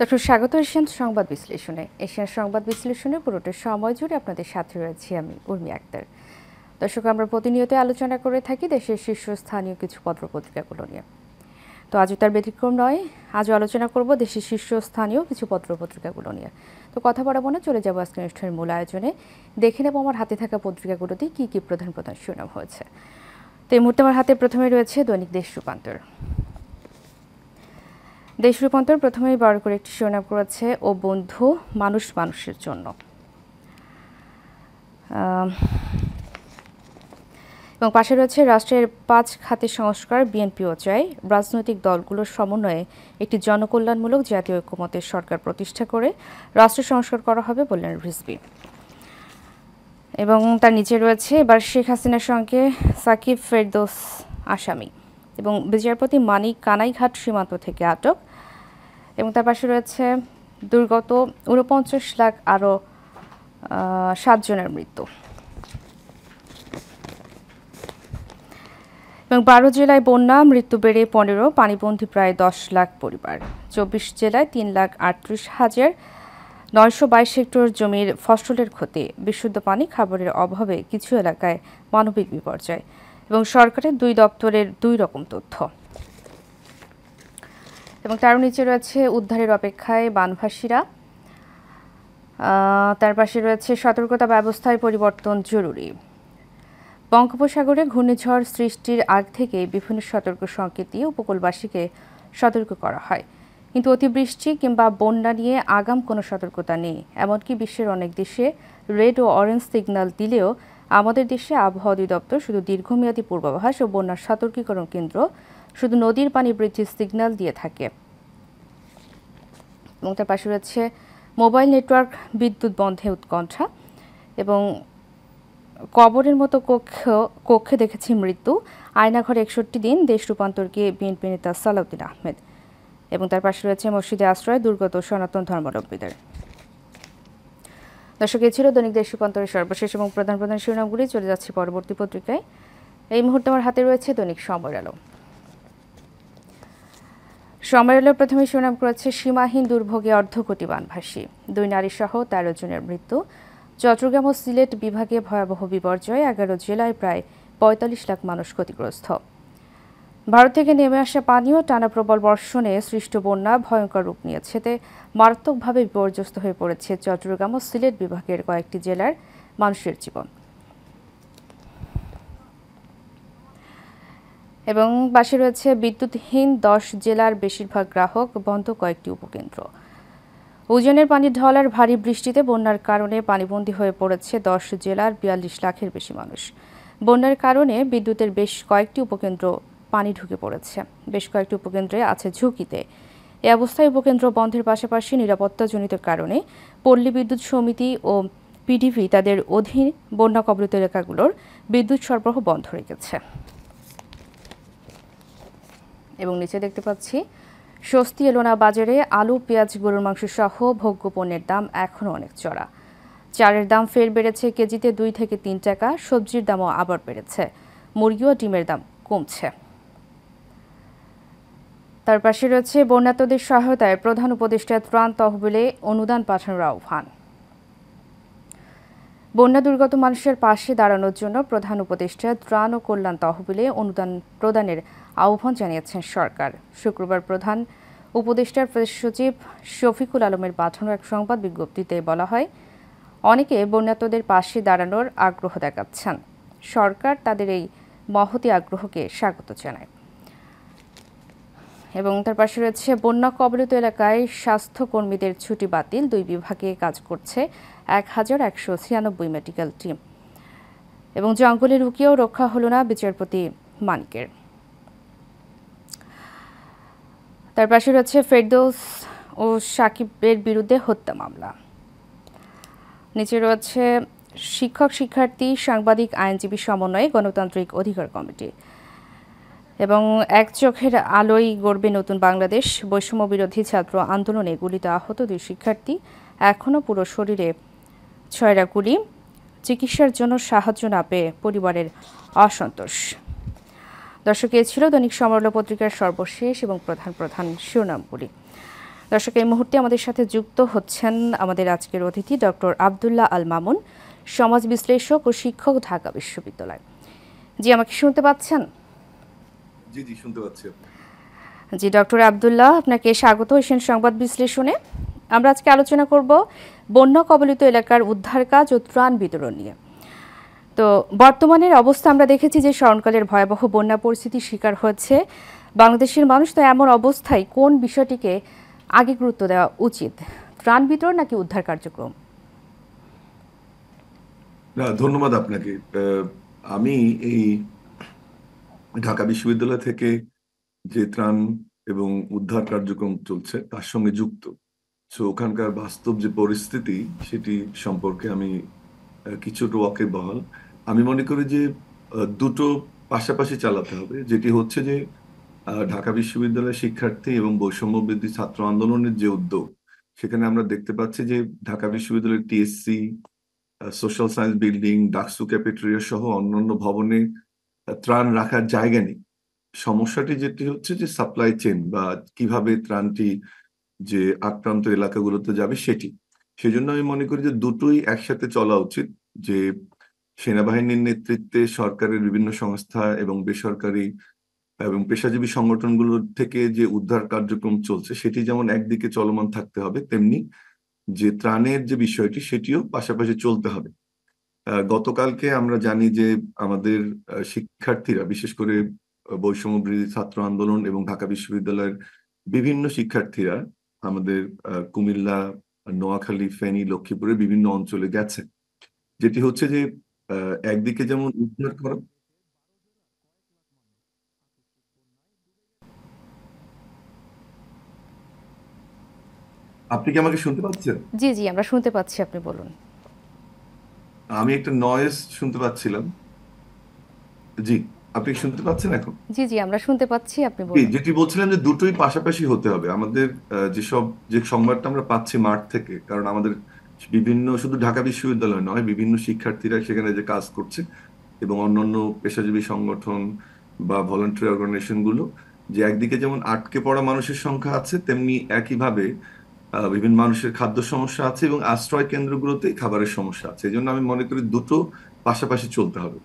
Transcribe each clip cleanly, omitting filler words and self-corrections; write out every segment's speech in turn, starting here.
দর্শক স্বাগত এশিয়ান সংবাদ বিশ্লেষণে। এশিয়ান সংবাদ বিশ্লেষণে পুরোটা সময় জুড়ে আপনাদের সাথে রয়েছি আমি উর্মি আক্তার। দর্শক, আমরা প্রতিনিয়ত আলোচনা করে থাকি দেশের শীর্ষস্থানীয় কিছু পত্রপত্রিকাগুলো নিয়ে। তো আজও তার ব্যতিক্রম নয়। আজও আলোচনা করব দেশের শীর্ষস্থানীয় কিছু পত্রপত্রিকাগুলো নিয়ে। তো কথা বাড়াবো না, চলে যাবো আজকের অনুষ্ঠানের মূল আয়োজনে। দেখে নেব আমার হাতে থাকা পত্রিকাগুলোতে কি কি প্রধান প্রধান শিরোনাম হয়েছে। তো এই মুহূর্তে আমার হাতে প্রথমে রয়েছে দৈনিক দেশ রূপান্তর। দেশ রূপান্তর প্রথমেই বড় করে একটি শিরোনাম করেছে, ও বন্ধু মানুষ মানুষের জন্য। এবং পাশে রয়েছে, রাষ্ট্রের 5 খাতের সংস্কার বিএনপিও চায়, রাজনৈতিক দলগুলোর সমন্বয়ে একটি জনকল্যাণমূলক জাতীয় ঐক্যমতের সরকার প্রতিষ্ঠা করে রাষ্ট্র সংস্কার করা হবে বললেন রিজভী। এবং তার নিচে রয়েছে, এবার শেখ হাসিনার সঙ্গে সাকিব ফেরদৌস আসামি এবং বিচারপতি মানিক কানাইঘাট সীমান্ত থেকে আটক। এবং তার পাশে রয়েছে, দুর্গত ৪৯ লাখ আরও 7 জনের মৃত্যু। এবং 12 জেলায় বন্যা, মৃত্যু বেড়ে 15, পানিবন্দী প্রায় 10 লাখ পরিবার। 24 জেলায় 3,38,922 হেক্টর জমির ফসলের ক্ষতি, বিশুদ্ধ পানি খাবারের অভাবে কিছু এলাকায় মানবিক বিপর্যয়। এবং সরকারের 2 দপ্তরের 2 রকম তথ্য। এবং তার নিচে রয়েছে, উদ্ধারের অপেক্ষায় বানভাসীরা। তার পাশে রয়েছে, সতর্কতা ব্যবস্থায় পরিবর্তন জরুরি। বঙ্গোপসাগরে ঘূর্ণিঝড় সৃষ্টির আগ থেকে বিভিন্ন সতর্ক সংকেত দিয়ে উপকূলবাসীকে সতর্ক করা হয়, কিন্তু অতিবৃষ্টি কিংবা বন্যা নিয়ে আগাম কোনো সতর্কতা নেই। এমনকি বিশ্বের অনেক দেশে রেড ও অরেঞ্জ সিগন্যাল দিলেও আমাদের দেশে আবহাওয়া অধিদপ্তর শুধু দীর্ঘমেয়াদী পূর্বাভাস ও বন্যার সতর্কীকরণ কেন্দ্র শুধু নদীর পানি বৃদ্ধির সিগন্যাল দিয়ে থাকে। এবং তার পাশে রয়েছে, মোবাইল নেটওয়ার্ক বিদ্যুৎ বন্ধে উৎকণ্ঠা। এবং কবরের মতো কক্ষে দেখেছি মৃত্যু, আয়নাঘরে 61 দিন, দেশ রূপান্তরকে বিএনপি নেতা সালাউদ্দিন আহমেদ। এবং তার পাশে রয়েছে, মসজিদে আশ্রয় দুর্গত সনাতন ধর্মাবলম্বীদের। দর্শক, এ ছিল দৈনিক দেশ রূপান্তরের সর্বশেষ এবং প্রধান প্রধান শিরোনামগুলি। চলে যাচ্ছে পরবর্তী পত্রিকায়। এই মুহূর্তে আমার হাতে রয়েছে দৈনিক সময়ের আলো। সময়ের আলো প্রথমে শিরোনাম করেছে, সীমাহীন দুর্ভোগে অর্ধকোটি বানভাসী, 2 নারী সহ 13 জনের মৃত্যু। চট্টগ্রাম ও সিলেট বিভাগে ভয়াবহ বিপর্যয়, 11 জেলায় প্রায় 45 লাখ মানুষ ক্ষতিগ্রস্ত। ভারত থেকে নেমে আসা পানীয় টানা প্রবল বর্ষণে সৃষ্ট বন্যা ভয়ঙ্কর রূপ নিয়েছে। এতে মারাত্মকভাবে বিপর্যস্ত হয়ে পড়েছে চট্টগ্রাম ও সিলেট বিভাগের কয়েকটি জেলার মানুষের জীবন। এবং পাশে রয়েছে, বিদ্যুৎহীন 10 জেলার বেশিরভাগ গ্রাহক, বন্ধ কয়েকটি উপকেন্দ্র। উজানের পানি ঢলার ভারী বৃষ্টিতে বন্যার কারণে পানিবন্দী হয়ে পড়েছে 10 জেলার 42 লাখের বেশি মানুষ। বন্যার কারণে বিদ্যুতের বেশ কয়েকটি উপকেন্দ্র পানি ঢুকে পড়েছে, বেশ কয়েকটি উপকেন্দ্রে আছে ঝুঁকিতে। এ অবস্থায় উপকেন্দ্র বন্ধের পাশাপাশি নিরাপত্তাজনিত কারণে পল্লী বিদ্যুৎ সমিতি ও পিডিভি তাদের অধীন বন্যা কবলিত এলাকাগুলোর বিদ্যুৎ সরবরাহ বন্ধ রেখেছে। এবং নিচে দেখতে পাচ্ছি, স্বস্তি এলো না বাজারে, আলু, পেঁয়াজ, গরুর মাংস সহ ভোগ্য পণ্যের দাম এখনও অনেক চড়া। চালের দাম ফের বেড়েছে কেজিতে 2 থেকে 3 টাকা, সবজির দামও আবার বেড়েছে, মুরগি ও ডিমের দাম কমছে। তার পাশে রয়েছে, বন্যার্তদের সহায়তায় প্রধান উপদেষ্টা ত্রাণ তহবিলে অনুদান পাঠানোর আহ্বান। বন্যা দুর্গত মানুষের পাশে দাঁড়ানোর জন্য প্রধান উপদেষ্টা ত্রাণ ও কল্যাণ তহবিলে অনুদান প্রদানের আহ্বান জানিয়েছেন সরকার। শুক্রবার প্রধান উপদেষ্টার প্রেস সচিব শফিকুল আলমের পাঠানো এক সংবাদ বিজ্ঞপ্তিতে বলা হয়, অনেকে বন্যার্তদের পাশে দাঁড়ানোর আগ্রহ দেখাচ্ছেন। সরকার তাদের এই মহতী আগ্রহকে স্বাগত জানায়। এবং তার পাশে রয়েছে, বন্যা কবলিত এলাকায় স্বাস্থ্যকর্মীদের ছুটি বাতিল, 2 বিভাগে কাজ করছে 1196 মেডিকেল টিম। এবং জঙ্গলে লুকিয়েও রক্ষা হলো না বিচারপতি মানিকের। তার পাশে রয়েছে, ফেরদৌস ও সাকিবের বিরুদ্ধে হত্যা মামলা। নিচে রয়েছে, শিক্ষক শিক্ষার্থী সাংবাদিক আইনজীবী সমন্বয়ে গণতান্ত্রিক অধিকার কমিটি। এবং এক চোখের আলোয় গড়বে নতুন বাংলাদেশ, বৈষম্য বিরোধী ছাত্র আন্দোলনে গুলিতে আহত 2 শিক্ষার্থী, এখনও পুরো শরীরে 6টা গুলি, চিকিৎসার জন্য সাহায্য না পেয়ে পরিবারের অসন্তোষ। দর্শক, এ ছিল দৈনিক সময়ের আলো পত্রিকার সর্বশেষ এবং প্রধান প্রধান শিরোনামগুলি। দর্শক, এই মুহূর্তে আমাদের সাথে যুক্ত হচ্ছেন আমাদের আজকের অতিথি ডক্টর আব্দুল্লাহ আল মামুন, সমাজ বিশ্লেষক ও শিক্ষক, ঢাকা বিশ্ববিদ্যালয়। জি, আমাকে শুনতে পাচ্ছেন? জি জি, শুনতে পাচ্ছি। জি, ডক্টর আব্দুল্লাহ, আপনাকে স্বাগত এশিয়ান সংবাদ বিশ্লেষণে। আমরা আজকে আলোচনা করব বন্যা কবলিত এলাকার উদ্ধার কাজ ও ত্রাণ বিতরণ নিয়ে। তো বর্তমানের অবস্থা আমরা দেখেছি যে স্মরণকালের ভয়াবহ বন্যা পরিস্থিতির শিকার হয়েছে বাংলাদেশের মানুষ। তো এমন অবস্থায় কোন বিষয়টিকে আগে গুরুত্ব দেওয়া উচিত, ত্রাণ বিতরণ নাকি উদ্ধার কার্যক্রম? না, ধন্যবাদ আপনাকে। আমি এই ঢাকা বিশ্ববিদ্যালয় থেকে যে ত্রাণ এবং উদ্ধার কার্যক্রম চলছে তার সঙ্গে যুক্ত। ওখানকার বাস্তব যে পরিস্থিতি সেটি সম্পর্কে আমি কিছুটা ওয়াকিবহাল। আমি মনে করি যে দুটো পাশাপাশি চালাতে হবে। যেটি হচ্ছে যে ঢাকা বিশ্ববিদ্যালয়ের শিক্ষার্থী এবং বৈষম্য বিরোধী ছাত্র আন্দোলনের যে উদ্যোগ, সেখানে আমরা দেখতে পাচ্ছি যে ঢাকা বিশ্ববিদ্যালয়ের TSC, social science building, DUCSU cafeteria সহ অন্যান্য ভবনে ত্রাণ রাখার জায়গা নেই। সমস্যাটি যেটি হচ্ছে যে সাপ্লাই চেইন বা কিভাবে ত্রাণটি যে আক্রান্ত এলাকাগুলোতে যাবে সেটি। সেজন্য আমি মনে করি যে দুটোই একসাথে চলা উচিত। যে সেনাবাহিনীর নেতৃত্বে সরকারের বিভিন্ন সংস্থা এবং বেসরকারি এবং পেশাজীবী সংগঠনগুলো থেকে যে উদ্ধার কার্যক্রম চলছে সেটি যেমন একদিকে চলমান থাকতে হবে, তেমনি যে ত্রাণের যে বিষয়টি সেটিও পাশাপাশি চলতে হবে। গতকালকে আমরা জানি যে আমাদের শিক্ষার্থীরা, বিশেষ করে বৈষম্য বিরোধী ছাত্র আন্দোলন এবং ঢাকা বিশ্ববিদ্যালয়ের বিভিন্ন শিক্ষার্থীরা আমাদের কুমিল্লা, নোয়াখালী, ফেনী, লক্ষ্মীপুরের বিভিন্ন অঞ্চলে গেছে। যেটি হচ্ছে যে একদিকে যেমন উদ্ধার করা। আপনি কি আমাকে শুনতে পাচ্ছেন? জি জি, আমরা শুনতে পাচ্ছি, আপনি বলুন। আমি একটা নয়েজ শুনতে পাচ্ছিলাম। জি, আপনি কি শুনতে পাচ্ছেন এখন? জি জি, আমরা শুনতে পাচ্ছি, আপনি জি, বলুন। যেটি বলছিলাম যে দুটোই পাশাপাশি হতে হবে আমাদের। যে সংবাদটা আমরা পাচ্ছি মাঠ থেকে, কারণ আমাদের বিভিন্ন, শুধু ঢাকা বিশ্ববিদ্যালয় নয়, বিভিন্ন শিক্ষার্থীরা সেখানে যে কাজ করছে এবং অন্যান্য পেশাজীবী সংগঠন বা ভলান্টারি অর্গানাইজেশন গুলো, যে একদিকে যেমন আটকে পড়া মানুষের সংখ্যা আছে, তেমনি একইভাবে বিভিন্ন মানুষের খাদ্য সমস্যা আছে এবং আশ্রয় কেন্দ্রগুলোতে খাবারের সমস্যা আছে। এই জন্য আমি মনে করি দুটো পাশাপাশি চলতে হবে।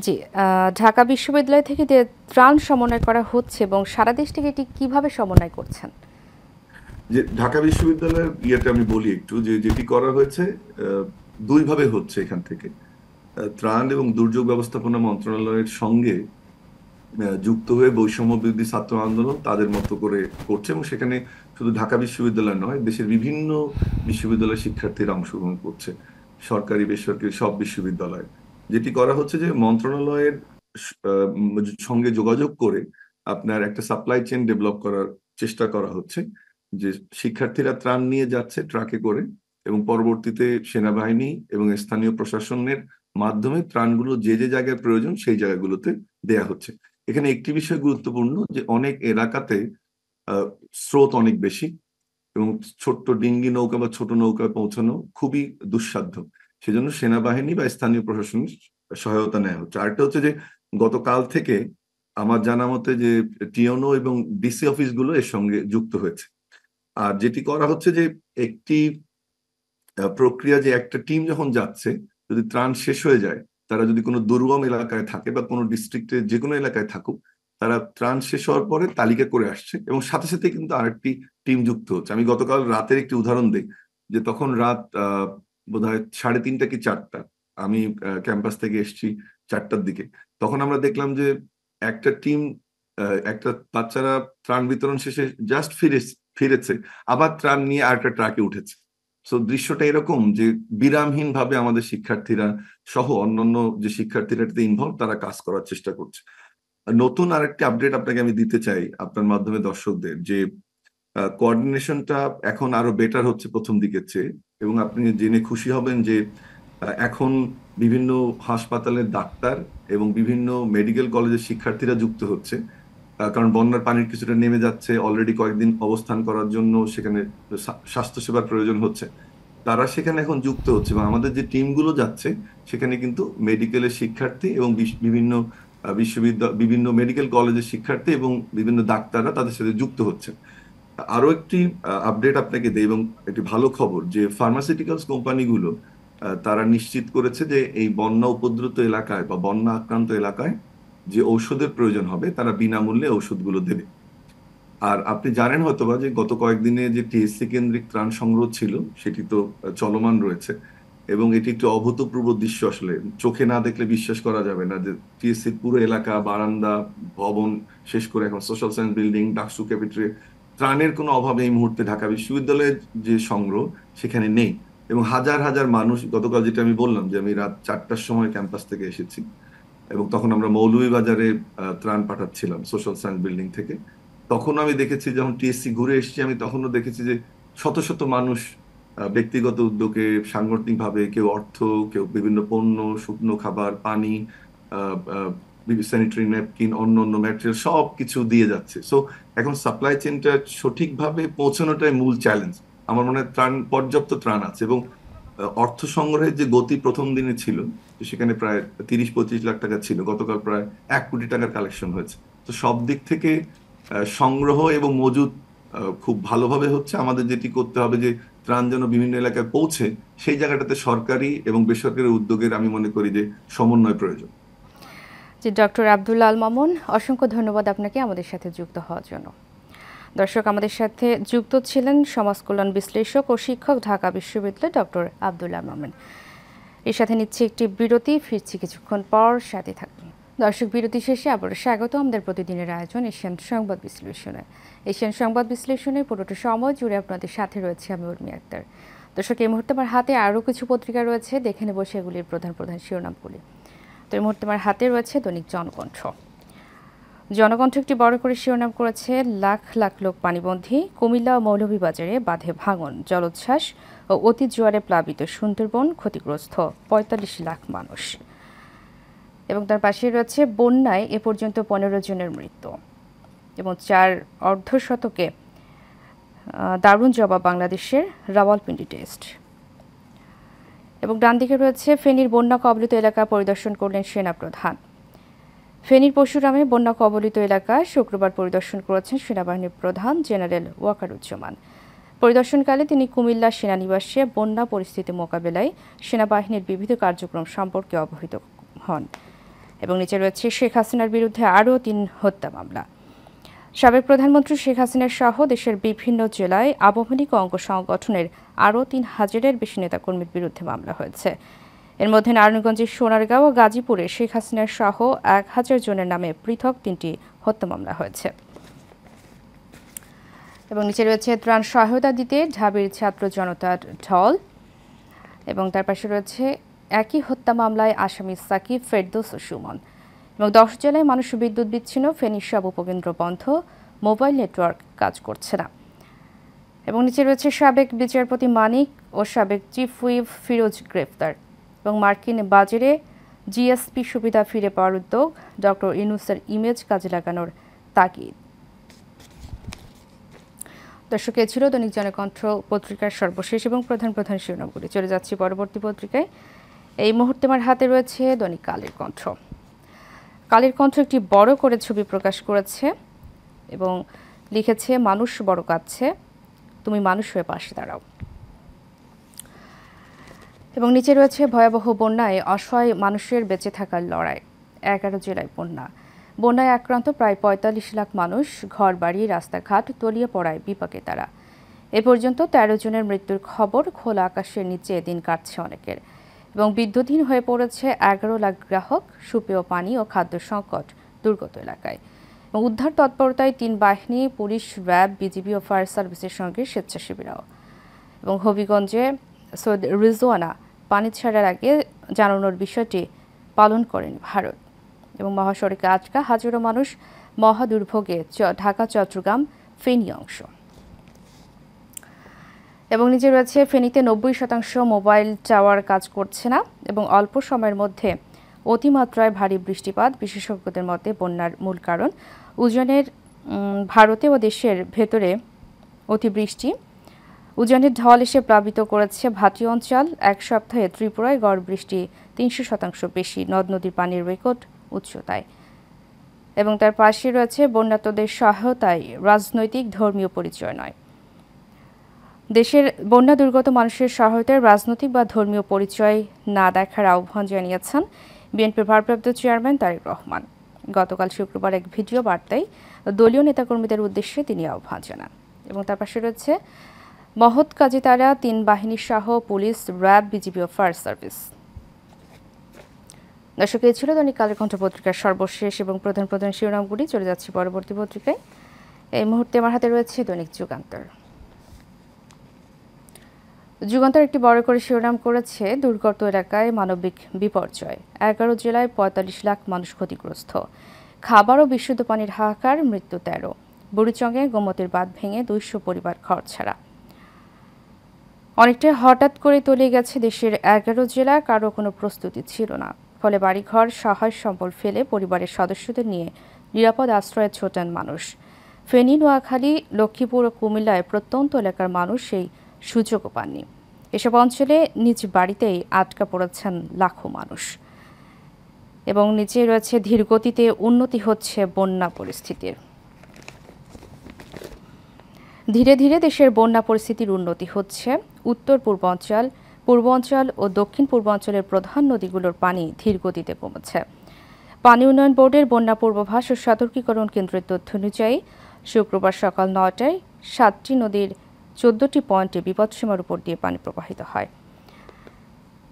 জি, ঢাকা বিশ্ববিদ্যালয় থেকে যে ত্রাণ সমন্বয় করা হচ্ছে এবং সারা দেশ থেকে এটি কিভাবে সমন্বয় করছেন? যে ঢাকা বিশ্ববিদ্যালয়ের ইয়েটা আমি বলি একটু, যে যেটি করা হয়েছে দুই ভাবে হচ্ছে এখান থেকে। ত্রাণ এবং দুর্যোগ ব্যবস্থাপনা মন্ত্রণালয়ের সঙ্গে যুক্ত হয়ে বৈষম্য বিরোধী ছাত্র আন্দোলন তাদের মতো করে করছে, এবং সেখানে শুধু ঢাকা বিশ্ববিদ্যালয় নয়, দেশের বিভিন্ন বিশ্ববিদ্যালয়ের শিক্ষার্থীরা অংশগ্রহণ করছে, সরকারি বেসরকারি সব বিশ্ববিদ্যালয়। যেটি করা হচ্ছে যে মন্ত্রণালয়ের সঙ্গে যোগাযোগ করে আপনার একটা সাপ্লাই চেইন ডেভেলপ করার চেষ্টা করা হচ্ছে। যে শিক্ষার্থীরা ত্রাণ নিয়ে যাচ্ছে ট্রাকে করে, এবং পরবর্তীতে সেনাবাহিনী এবং স্থানীয় প্রশাসনের মাধ্যমে ত্রাণগুলো যে যে জায়গায় প্রয়োজন সেই জায়গাগুলোতে দেয়া হচ্ছে। এখানে একটি বিষয় গুরুত্বপূর্ণ, যে অনেক এলাকাতে স্রোত অনেক বেশি এবং ছোট্ট ডিঙ্গি নৌকা বা ছোট নৌকায় পৌঁছানো খুবই দুঃসাধ্য। সেজন্য সেনাবাহিনী বা স্থানীয় প্রশাসনের সহায়তা নেওয়া হচ্ছে। আরেকটা হচ্ছে যে গতকাল থেকে আমার জানা মতে যে টিওনো এবং ডিসি অফিসগুলো এর সঙ্গে যুক্ত হয়েছে। আর যেটি করা হচ্ছে যে একটি প্রক্রিয়া, যে একটা টিম যখন যাচ্ছে, যদি ত্রাণ শেষ হয়ে যায়, তারা যদি কোনো দুর্গম এলাকায় থাকে বা কোনো ডিস্ট্রিক্টের যে কোনো এলাকায় থাকুক, তারা ত্রাণ শেষ হওয়ার পরে তালিকা করে আসছে এবং সাথে সাথে কিন্তু আরেকটি টিম যুক্ত হচ্ছে। আমি গতকাল রাতের একটি উদাহরণ দিই, যে তখন রাত বোধহয় 3:30 কি 4টা, আমি ক্যাম্পাস থেকে এসেছি 4টার দিকে। তখন আমরা দেখলাম যে একটা টিম, একটা বাচ্চারা ত্রাণ বিতরণ শেষে জাস্ট ফিরেছে, আবার ত্রাণ নিয়ে আরেকটা ট্রাকে উঠেছে। সো দৃশ্যটা এরকম যে বিরামহীন ভাবে আমাদের শিক্ষার্থীরা সহ অন্যান্য যে শিক্ষার্থীরা এটাতে ইনভলভ, তারা কাজ করার চেষ্টা করছে। নতুন আরেকটি আপডেট আপনাকে আমি দিতে চাই আপনার মাধ্যমে দর্শকদের, যে কোঅর্ডিনেশনটা এখন আরো বেটার হচ্ছে প্রথম দিকের চেয়ে। এবং আপনি জেনে খুশি হবেন যে এখন বিভিন্ন হাসপাতালের ডাক্তার এবং বিভিন্ন মেডিকেল কলেজের শিক্ষার্থীরা যুক্ত হচ্ছে। কারণ বন্যার পানির কিছুটা নেমে যাচ্ছে, অলরেডি কয়েকদিন অবস্থান করার জন্য সেখানে স্বাস্থ্যসেবার প্রয়োজন হচ্ছে। তারা সেখানে এখন যুক্ত হচ্ছে, এবং আমাদের যে টিমগুলো যাচ্ছে সেখানে কিন্তু মেডিকেলের শিক্ষার্থী এবং বিভিন্ন বিশ্ববিদ্যালয়, বিভিন্ন মেডিকেল কলেজের শিক্ষার্থী এবং বিভিন্ন ডাক্তাররা তাদের সাথে যুক্ত হচ্ছে। আরো একটি আপডেট আপনাকে দেই, এবং একটি ভালো খবর যে ফার্মাসিউটিক্যালস কোম্পানিগুলো তারা নিশ্চিত করেছে যে এই বন্যা উপদ্রুত এলাকায় বা বন্যা আক্রান্ত এলাকায় যে ঔষধের প্রয়োজন হবে তারা বিনামূল্যে ঔষধগুলো দেবে। আর আপনি জানেন হয়তোবা যে গত কয়েকদিনে যে টিএসসি কেন্দ্রিক ত্রাণ সংগ্রহ ছিল সেটি তো চলমান রয়েছে, এবং এটি একটি অভূতপূর্ব দৃশ্য। আসলে চোখে না দেখলে বিশ্বাস করা যাবে না যে টিএসসির পুরো এলাকা, বারান্দা, ভবন, শেষ করে এখন social science building, DUCSU cafeteria, ত্রাণের কোনো অভাব এই মুহূর্তে ঢাকা বিশ্ববিদ্যালয়ের যে সংগ্রহ সেখানে নেই। এবং হাজার হাজার মানুষ, গতকাল যেটা আমি বললাম যে আমি রাত 4টার সময় ক্যাম্পাস থেকে এসেছি, এবং তখন আমরা মৌলভীবাজারে ত্রাণ পাঠাচ্ছিলাম সোশ্যাল সায়েন্স বিল্ডিং থেকে। তখন আমি দেখেছি, যখন টিএসসি ঘুরে এসেছি আমি তখনও দেখেছি যে শত শত মানুষ ব্যক্তিগত উদ্যোগে, সাংগঠনিকভাবে, কেউ অর্থ, কেউ বিভিন্ন পণ্য, শুকনো খাবার, পানি, স্যানিটারি ন্যাপকিন, অন্য অন্য ম্যাটেরিয়াল সব কিছু দিয়ে যাচ্ছে। সো এখন সাপ্লাই চেনটা সঠিকভাবে পৌঁছানোটাই মূল চ্যালেঞ্জ। আমার মনে হয় পর্যাপ্ত ত্রাণ আছে, এবং অর্থ সংগ্রহের যে গতি প্রথম দিনে ছিল, তো সেখানে প্রায় 30-25 লাখ টাকা ছিল, গতকাল প্রায় 1 কোটি টাকার কালেকশন হয়েছে। তো সব দিক থেকে সংগ্রহ এবং মজুদ খুব ভালোভাবে হচ্ছে। আমাদের যেটি করতে হবে যে ত্রাণ যেন বিভিন্ন এলাকায় পৌঁছে, সেই জায়গাটাতে সরকারি এবং বেসরকারি উদ্যোগের আমি মনে করি যে সমন্বয় প্রয়োজন। জি, ডক্টর আব্দুল্লাহ আল মামুন, অসংখ্য ধন্যবাদ আপনাকে আমাদের সাথে যুক্ত হওয়ার জন্য। দর্শক, আমাদের সাথে যুক্ত ছিলেন সমাজ কল্যাণ বিশ্লেষক ও শিক্ষক, ঢাকা বিশ্ববিদ্যালয়, ডক্টর আব্দুল্লাহ মামুন। এর সাথে নিচ্ছি একটি বিরতি, ফিরছি কিছুক্ষণ পর, সাথে থাকুন। দর্শক, বিরতি শেষে আবার স্বাগত আমাদের প্রতিদিনের আয়োজন এশিয়ান সংবাদ বিশ্লেষণে। এশিয়ান সংবাদ বিশ্লেষণে পুরোটা সময় জুড়ে আপনাদের সাথে রয়েছে আমি উর্মি আক্তার। দর্শক, এই মুহূর্তে আমার হাতে আরও কিছু পত্রিকা রয়েছে, দেখে নেব সেগুলির প্রধান প্রধান শিরোনামগুলি। তো এই মুহূর্তে আমার হাতে রয়েছে দৈনিক জনকণ্ঠ। জনকণ্ঠ একটি বড় করে শিরোনাম করেছে, লাখ লাখ লোক পানিবন্দী, কুমিল্লা ও মৌলভীবাজারে বাঁধে ভাঙন, জলোচ্ছ্বাস ও অতি জোয়ারে প্লাবিত সুন্দরবন, ক্ষতিগ্রস্ত ৪৫ লাখ মানুষ। এবং তার পাশে রয়েছে, বন্যায় এ পর্যন্ত ১৫ জনের মৃত্যু, এবং 4 অর্ধশতকে দারুণ জবাব বাংলাদেশের, রাওয়ালপিন্ডি টেস্ট। এবং ডান দিকে রয়েছে, ফেনীর বন্যা কবলিত এলাকা পরিদর্শন করলেন সেনাপ্রধান। ফেনীর পরশুরামে বন্যা কবলিত এলাকা শুক্রবার পরিদর্শন করেছেন সেনাবাহিনীর প্রধান জেনারেল ওয়াকারুজ্জামান। পরিদর্শনকালে তিনি কুমিল্লা সেনানিবাসে বন্যা পরিস্থিতি মোকাবেলায় সেনাবাহিনীর বিবিধ কার্যক্রম সম্পর্কে অবহিত হন। এবং নিচে রয়েছে, শেখ হাসিনার বিরুদ্ধে আরও 3 হত্যা মামলা। সাবেক প্রধানমন্ত্রী শেখ হাসিনার সহ দেশের বিভিন্ন জেলায় আওয়ামী লীগ অঙ্গ সংগঠনের আরও 3,000-এর বেশি নেতাকর্মীর বিরুদ্ধে মামলা হয়েছে। এর মধ্যে নারায়ণগঞ্জের সোনারগাঁও ও গাজীপুরে শেখ হাসিনার সহ 1,000 জনের নামে পৃথক 3টি হত্যা মামলা হয়েছে। এবং নিচে রয়েছে, ত্রাণ সহায়তা দিতে ঢাবির ছাত্র জনতার ঢল। এবং তার পাশে রয়েছে, একই হত্যা মামলায় আসামি সাকিব, ফেরদৌস ও সুমন। এবং 10 জেলায় মানুষ বিদ্যুৎ বিচ্ছিন্ন, ফেনীর সব উপকেন্দ্র বন্ধ, মোবাইল নেটওয়ার্ক কাজ করছে না। এবং নিচে রয়েছে, সাবেক বিচারপতি মানিক ও সাবেক চিফ হুইপ ফিরোজ গ্রেফতার। এবং মার্কিন বাজারে জিএসপি সুবিধা ফিরে পাওয়ার উদ্যোগ, ডক্টর ইউনূসের ইমেজ কাজে লাগানোর তাগিদ। দর্শক, এ ছিল দৈনিক জনকণ্ঠ পত্রিকার সর্বশেষ এবং প্রধান প্রধান শিরোনামগুলি। চলে যাচ্ছি পরবর্তী পত্রিকায়। এই মুহূর্তে আমার হাতে রয়েছে দৈনিক কালের কণ্ঠ। কালের কণ্ঠ একটি বড় করে ছবি প্রকাশ করেছে এবং লিখেছে, মানুষ বড় কাঁদছে, তুমি মানুষ হয়ে পাশে দাঁড়াও। এবং নিচে রয়েছে, ভয়াবহ বন্যায় অসহায় মানুষের বেঁচে থাকার লড়াই, 11 জেলায় বন্যা। বন্যায় আক্রান্ত প্রায় ৪৫ লাখ মানুষ, ঘর বাড়ি, রাস্তাঘাট তলিয়ে পড়ায় বিপাকে তারা। এ পর্যন্ত 13 জনের মৃত্যুর খবর, খোলা আকাশের নিচে দিন কাটছে অনেকের। এবং বিদ্যুৎহীন হয়ে পড়েছে 11 লাখ গ্রাহক, সুপেয় পানি ও খাদ্য সংকট দুর্গত এলাকায়। এবং উদ্ধার তৎপরতায় 3 বাহিনী, পুলিশ, র্যাব, বিজিবি ও ফায়ার সার্ভিসের সঙ্গে স্বেচ্ছাসেবীরাও। এবং হবিগঞ্জে সৈয়দ রিজওয়ানা পানি ছাড়ার আগে জানানোর বিষয়টি পালন করেন ভারত। এবং মহাসড়কে আটকা হাজারো মানুষ, মহাদুর্ভোগে ঢাকা চট্টগ্রাম ফেনী অংশ। এবং নিচে রয়েছে, ফেনীতে 90% মোবাইল টাওয়ার কাজ করছে না এবং অল্প সময়ের মধ্যে অতিমাত্রায় ভারী বৃষ্টিপাত বিশেষজ্ঞদের মতে বন্যার মূল কারণ। উজানের ভারতে ও দেশের ভেতরে অতিবৃষ্টি, উজানের ঢল এসে প্লাবিত করেছে ভাটি অঞ্চল। 1 সপ্তাহে ত্রিপুরায় গড় বৃষ্টি 300% বেশি, নদ নদীর পানির রেকর্ড উচ্চতায়। এবং তার পাশে রয়েছে বন্যার্তদের সহায়তায় রাজনৈতিক ধর্মীয় পরিচয় নয়। দেশের বন্যা দুর্গত মানুষের সহায়তায় রাজনৈতিক বা ধর্মীয় পরিচয় না দেখার আহ্বান জানিয়েছেন বিএনপির ভারপ্রাপ্ত চেয়ারম্যান তারেক রহমান। গতকাল শুক্রবার এক ভিডিও বার্তায় দলীয় নেতাকর্মীদের উদ্দেশ্যে তিনি আহ্বান জানান। এবং তার পাশে রয়েছে মহৎ কাজে তারা ৩ বাহিনী সহ পুলিশ, র্যাব, বিজিবি ও ফায়ার সার্ভিস। দর্শক, এই ছিল দৈনিক কালের কণ্ঠ পত্রিকার সর্বশেষ এবং প্রধান প্রধান শিরোনামগুলি। চলে যাচ্ছি পরবর্তী পত্রিকায়। এই মুহূর্তে আমার হাতে রয়েছে দৈনিক যুগান্তর। যুগান্তর একটি বড় করে শিরোনাম করেছে, দুর্গত এলাকায় মানবিক বিপর্যয়, 11 জেলায় 45 লাখ মানুষ ক্ষতিগ্রস্ত, খাবার ও বিশুদ্ধ পানির হাহাকার, মৃত্যু 13। বুড়িচংয়ে গোমতীর বাঁধ ভেঙে 200 পরিবার ঘর ছাড়া। অনেকটা হঠাৎ করে তলিয়ে গেছে দেশের 11 জেলা, কারো কোনো প্রস্তুতি ছিল না। ফলে বাড়িঘর, সহায় সম্বল ফেলে পরিবারের সদস্যদের নিয়ে নিরাপদ আশ্রয়ে ছোটেন মানুষ। ফেনী, নোয়াখালী, লক্ষ্মীপুর ও কুমিল্লায় প্রত্যন্ত এলাকার মানুষ সেই সুযোগও পাননি। এসব অঞ্চলে নিজ বাড়িতেই আটকা পড়েছেন লাখো মানুষ। এবং নিচে রয়েছে, ধীরগতিতে উন্নতি হচ্ছে বন্যা পরিস্থিতির। ধীরে ধীরে দেশের বন্যা পরিস্থিতির উন্নতি হচ্ছে। উত্তর পূর্বাঞ্চল, পূর্বাঞ্চল ও দক্ষিণ পূর্বাঞ্চলের প্রধান নদীগুলোর পানি ধীরগতিতে কমেছে। পানি উন্নয়ন বোর্ডের বন্যা পূর্বাভাস ও সতর্কীকরণ কেন্দ্রের তথ্য অনুযায়ী শুক্রবার সকাল 9টায় 7টি নদীর 14টি পয়েন্টে বিপদসীমার উপর দিয়ে পানি প্রবাহিত হয়।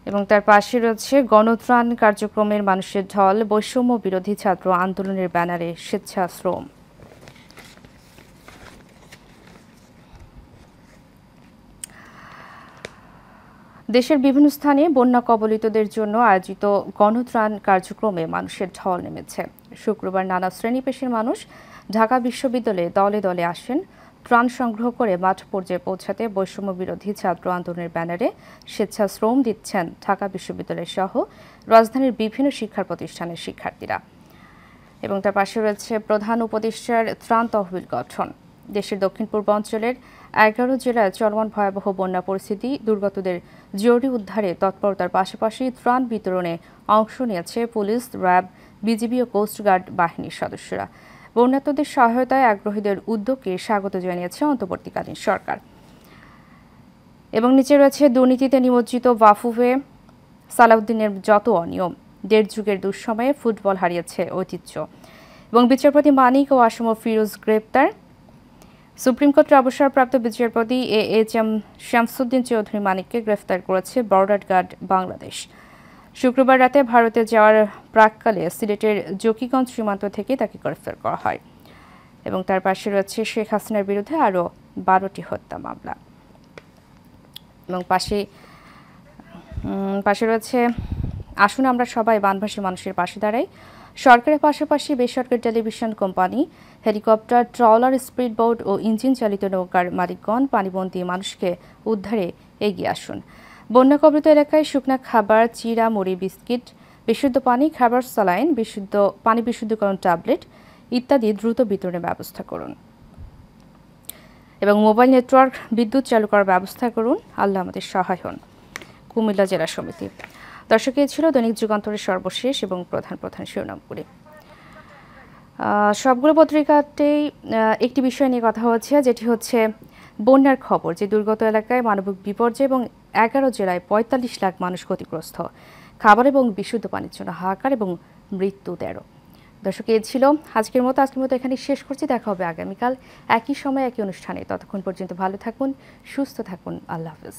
এবং তার পাশে রয়েছে, গণত্রাণ কার্যক্রমের মানুষের ঢল, বৈষম্য বিরোধী ছাত্র আন্দোলনের ব্যানারে স্বেচ্ছাশ্রম। দেশের বিভিন্ন স্থানে বন্যা কবলিতদের জন্য আয়োজিত গণত্রাণ কার্যক্রমে মানুষের ঢল নেমেছে। শুক্রবার নানা শ্রেণী পেশার মানুষ ঢাকা বিশ্ববিদ্যালয়ে দলে দলে আসেন ত্রাণ সংগ্রহ করে মাঠ পর্যায়ে পৌঁছাতে। বৈষম্য বিরোধী ছাত্র আন্দোলনের ব্যানারে স্বেচ্ছাশ্রম দিচ্ছেন ঢাকা বিশ্ববিদ্যালয় সহ রাজধানীর বিভিন্ন শিক্ষা প্রতিষ্ঠানের শিক্ষার্থীরা। এবং তার পাশে রয়েছে, প্রধান উপদেষ্টার ত্রাণ তহবিল গঠন। দেশের দক্ষিণ পূর্বাঞ্চলের 11 জেলায় চলমান ভয়াবহ বন্যা পরিস্থিতি, দুর্গতদের জরুরি উদ্ধারে তৎপরতার পাশাপাশি ত্রাণ বিতরণে অংশ নিয়েছে পুলিশ, র্যাব, বিজিবি ও কোস্টগার্ড বাহিনীর সদস্যরা। বন্যার্তদের সহায়তায় আগ্রহীদের উদ্যোগকে স্বাগত জানিয়েছে অন্তর্বর্তীকালীন সরকার। এবং নিচে রয়েছে, দুর্নীতিতে নিমজ্জিত ওয়াফুফে সালাউদ্দিনের যত অনিয়ম, 1.5 যুগের দুঃসময়ে ফুটবল হারিয়েছে ঐতিহ্য। এবং বিচারপতি মানিক ও আসম ফিরোজ গ্রেপ্তার। সুপ্রিম কোর্টের অবসরপ্রাপ্ত বিচারপতি AHM শামসুদ্দিন চৌধুরী মানিককে গ্রেফতার করেছে বর্ডার গার্ড বাংলাদেশ। শুক্রবার রাতে ভারতে যাওয়ার প্রাক্কালে সিলেটের জকিগঞ্জ সীমান্ত থেকে তাকে গ্রেফতার করা হয়। এবং তার পাশে রয়েছে, শেখ হাসিনার বিরুদ্ধে আরও 12টি হত্যা মামলা। এবং পাশে রয়েছে, আসুন আমরা সবাই বানভাসী মানুষের পাশে দাঁড়াই। সরকারের পাশাপাশি বেসরকারি television company, helicopter, trawler, speed boat ও ইঞ্জিন চালিত নৌকার মালিকগণ পানিবন্দী মানুষকে উদ্ধারে এগিয়ে আসুন। বন্যা কবলিত এলাকায় শুকনা খাবার, চিড়া, মুড়ি, বিস্কিট, বিশুদ্ধ পানি, খাবার, স্যালাইন, পানি বিশুদ্ধকরণ ট্যাবলেট ইত্যাদি দ্রুত বিতরণের ব্যবস্থা করুন। এবং মোবাইল নেটওয়ার্ক, বিদ্যুৎ চালু করার ব্যবস্থা করুন। আল্লাহ আমাদের সহায় হন। কুমিল্লা জেলা সমিতি। দর্শক, এই ছিল দৈনিক যুগান্তরের সর্বশেষ এবং প্রধান প্রধান শিরোনামগুলি। সবগুলো পত্রিকাতেই একটি বিষয় নিয়ে কথা হচ্ছে, যেটি হচ্ছে বন্যার খবর, যে দুর্গত এলাকায় মানবিক বিপর্যয় এবং 11 জেলায় 45 লাখ মানুষ ক্ষতিগ্রস্ত, খাবার এবং বিশুদ্ধ পানির জন্য হাহাকার এবং মৃত্যু 13। দর্শক, এই ছিল আজকের মতো এখানে শেষ করছি। দেখা হবে আগামীকাল একই সময় একই অনুষ্ঠানে। ততক্ষণ পর্যন্ত ভালো থাকুন, সুস্থ থাকুন। আল্লাহ হাফেজ।